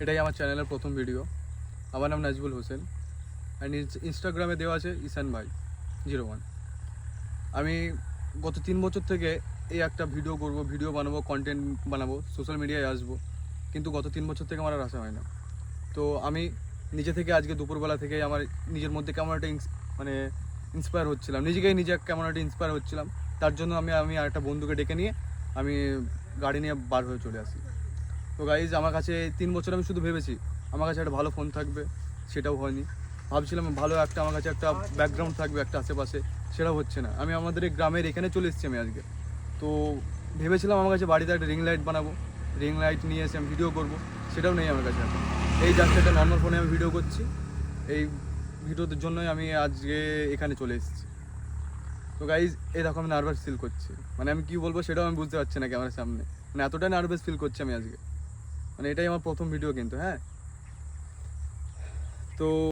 এটাই আমার চ্যানেলের প্রথম ভিডিও। আমার নাম নাজবুল হোসেন, অ্যান্ড ইনস্টাগ্রামে দেওয়া আছে ঈশান ভাই 01। আমি গত 3 বছর থেকে এই একটা ভিডিও করব, ভিডিও বানাবো, কন্টেন্ট বানাবো, সোশ্যাল মিডিয়ায় আসবো, কিন্তু গত 3 বছর থেকে আমার আর আসা হয় না। তো আমি নিজে থেকে আজকে দুপুরবেলা থেকে আমার নিজের মধ্যে কেমন একটা মানে ইন্সপায়ার হচ্ছিলাম, নিজে কেমন একটা ইন্সপায়ার হচ্ছিলাম। তার জন্য আমি আর একটা বন্ধুকে ডেকে নিয়ে আমি গাড়ি নিয়ে বার হয়ে চলে আসি। তো গাইজ, আমার কাছে 3 বছর আমি শুধু ভেবেছি আমার কাছে একটা ভালো ফোন থাকবে, সেটাও হয়নি। ভাবছিলাম ভালো একটা আমার কাছে একটা ব্যাকগ্রাউন্ড থাকবে একটা আশেপাশে, সেটাও হচ্ছে না। আমি আমাদের এই গ্রামের এখানে চলে এসেছি আমি আজকে। তো ভেবেছিলাম আমার কাছে বাড়িতে একটা রিং লাইট বানাবো, রিং লাইট নিয়ে এসে আমি ভিডিও করবো, সেটাও নেই আমার কাছে এখন। এই জাস্ট একটা নর্মাল ফোনে আমি ভিডিও করছি। এই ভিডিওর জন্যই আমি আজকে এখানে চলে এসেছি। তো গাইজ, এই দেখো আমি নার্ভাস ফিল করছি, মানে আমি কী বলবো সেটাও আমি বুঝতে পারছি না ক্যামেরার সামনে, মানে এতটাই নার্ভাস ফিল করছি আমি আজকে। মানে এটাই আমার প্রথম ভিডিও কিন্তু, হ্যাঁ। তো